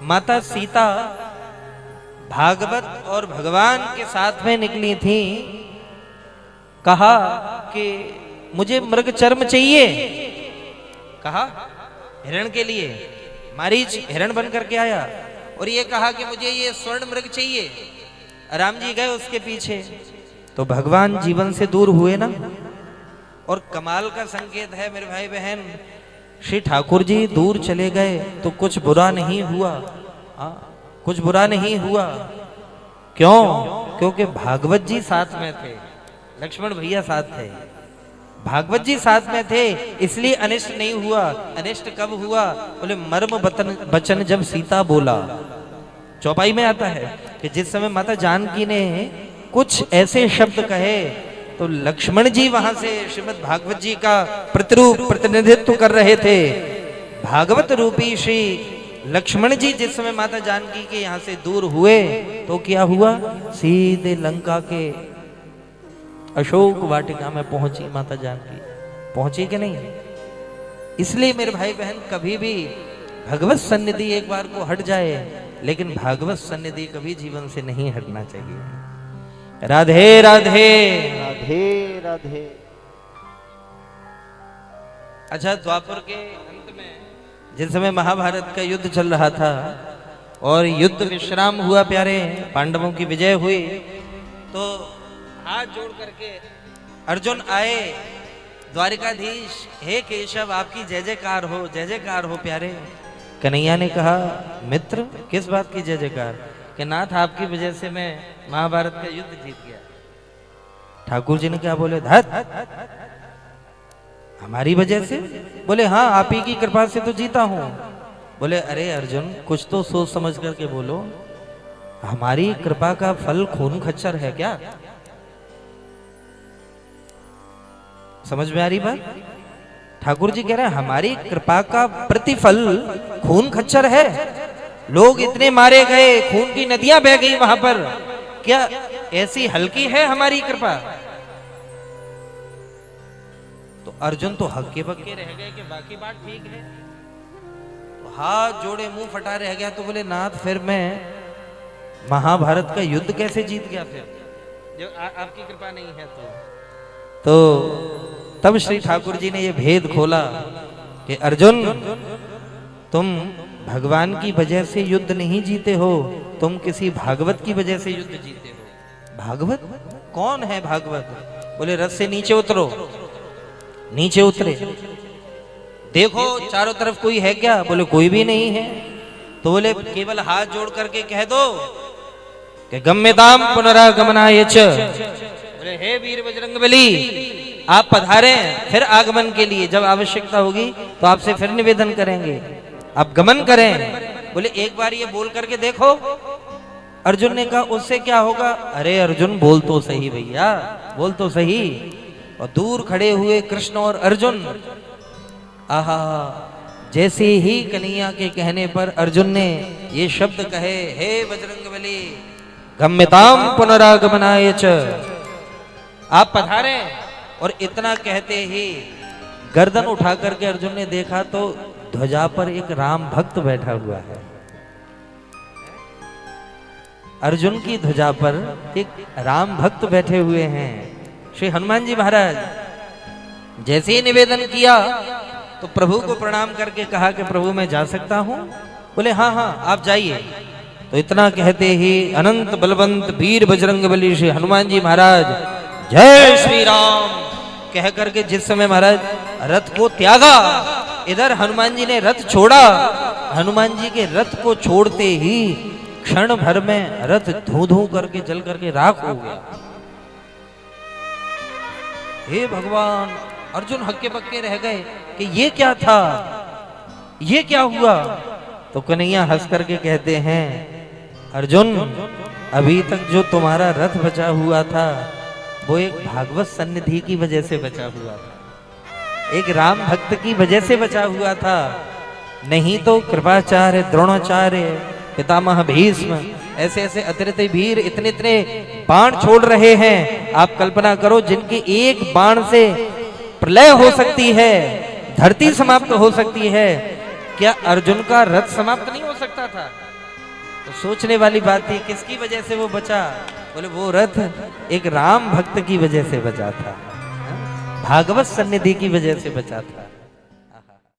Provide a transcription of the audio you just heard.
माता सीता भागवत और भगवान के साथ में निकली थी। कहा कि मुझे मृग चर्म चाहिए। कहा हिरण के लिए मारीच हिरण बन करके आया और ये कहा कि मुझे ये स्वर्ण मृग चाहिए। राम जी गए उसके पीछे तो भगवान जीवन से दूर हुए ना। और कमाल का संकेत है मेरे भाई बहन, श्री ठाकुर जी दूर चले गए तो कुछ बुरा नहीं हुआ। कुछ बुरा नहीं हुआ। क्यों? क्योंकि भागवत जी साथ में थे, लक्ष्मण भैया साथ थे, भागवत जी साथ में थे, इसलिए अनिष्ट नहीं हुआ। अनिष्ट कब हुआ? बोले मर्म बचन जब सीता बोला। चौपाई में आता है कि जिस समय माता जानकी ने कुछ ऐसे शब्द कहे तो लक्ष्मण जी वहां से श्रीमद् भागवत जी का प्रतिनिधित्व कर रहे थे। भागवत रूपी श्री लक्ष्मण जी जिस समय माता जानकी के यहां से दूर हुए तो क्या हुआ? सीधे लंका के अशोक वाटिका में पहुंची माता जानकी। पहुंची कि नहीं? इसलिए मेरे भाई बहन कभी भी भगवत सन्निधि एक बार को हट जाए, लेकिन भागवत सन्निधि कभी जीवन से नहीं हटना चाहिए। राधे राधे राधे राधे। अच्छा, द्वापर के अंत में जिस समय महाभारत का युद्ध चल रहा था और युद्ध विश्राम हुआ, प्यारे पांडवों की विजय हुई, तो हाथ जोड़ करके अर्जुन आए। द्वारिकाधीश, हे केशव आपकी जय जयकार हो, जय जयकार हो प्यारे। कन्हैया ने कहा, मित्र किस बात की जय जयकार? कि नाथ आपकी वजह से मैं महाभारत का युद्ध जीत गया। ठाकुर जी ने क्या बोले? धत हमारी वजह से? बोले हाँ, आप ही की कृपा से तो जीता हूं। बोले अरे अर्जुन, कुछ तो सोच समझ करके बोलो। हमारी कृपा का फल खून खच्चर है क्या? समझ में आ रही बात? ठाकुर जी कह रहे हैं हमारी कृपा का प्रतिफल खून खच्चर है। लोग इतने मारे गए, खून की नदियां बह गई वहां पर, क्या ऐसी हल्की है हमारी कृपा? तो अर्जुन तो हक्के बक्के रह गए कि बाकी बात ठीक है। तो हाथ जोड़े मुंह फटा रह गया। तो बोले नाथ, फिर मैं महाभारत का युद्ध कैसे जीत गया फिर, जब आपकी कृपा नहीं है? तो तब श्री ठाकुर जी ने यह भेद खोला कि अर्जुन, तुम भगवान की वजह से युद्ध नहीं जीते हो, तुम किसी भागवत की वजह से युद्ध जीते हो। भागवत कौन है? भागवत? बोले रथ से नीचे उतरो। नीचे उतरे, देखो चारों तरफ कोई है क्या? बोले कोई भी नहीं है। तो बोले केवल हाथ जोड़ करके कह दो कि गम्यताम पुनरागमनाय च। बोले हे वीर बजरंगबली, आप पधारे फिर आगमन के लिए, जब आवश्यकता होगी तो आपसे फिर निवेदन करेंगे, आप गमन करें। बोले एक बार ये बोल करके देखो। अर्जुन ने कहा उससे क्या होगा? अरे अर्जुन बोल तो सही भैया, बोल तो सही। और दूर खड़े हुए कृष्ण और अर्जुन, आहा, जैसे ही कन्हैया के कहने पर अर्जुन ने ये शब्द कहे, हे बजरंगबली गम्यताम पुनरागमनाय च, आप पधारे। और इतना कहते ही गर्दन उठा करके अर्जुन ने देखा तो ध्वजा पर एक राम भक्त बैठा हुआ है। अर्जुन की ध्वजा पर एक राम भक्त बैठे हुए हैं। श्री हनुमान जी महाराज जैसे ही निवेदन किया तो प्रभु को प्रणाम करके कहा कि प्रभु मैं जा सकता हूं? बोले हाँ हाँ आप जाइए। तो इतना कहते ही अनंत बलवंत वीर बजरंगबली श्री हनुमान जी महाराज जय श्री राम कह करके जिस समय महाराज रथ को त्यागा, इधर हनुमान जी ने रथ छोड़ा। हनुमान जी के रथ को छोड़ते ही क्षण भर में रथ धू धू करके जल करके राख हो गया। हे भगवान, अर्जुन हक्के बक्के रह गए कि ये क्या था, ये क्या हुआ? तो कन्हैया हंस करके कहते हैं, अर्जुन अभी तक जो तुम्हारा रथ बचा हुआ था वो एक भागवत सन्निधि की वजह से बचा हुआ था, एक राम भक्त की वजह से बचा हुआ था। नहीं तो कृपाचार्य, द्रोणाचार्य, पितामह भीष्म, ऐसे ऐसे अतिरिक्त वीर इतने इतने बाण छोड़ रहे हैं। आप कल्पना करो, जिनके एक बाण से प्रलय हो सकती है, धरती समाप्त हो सकती है, क्या अर्जुन का रथ समाप्त नहीं हो सकता था? तो सोचने वाली बात थी किसकी वजह से वो बचा? बोले वो रथ एक राम भक्त की वजह से बचा था, भागवत सन्निधि की वजह से बचा था।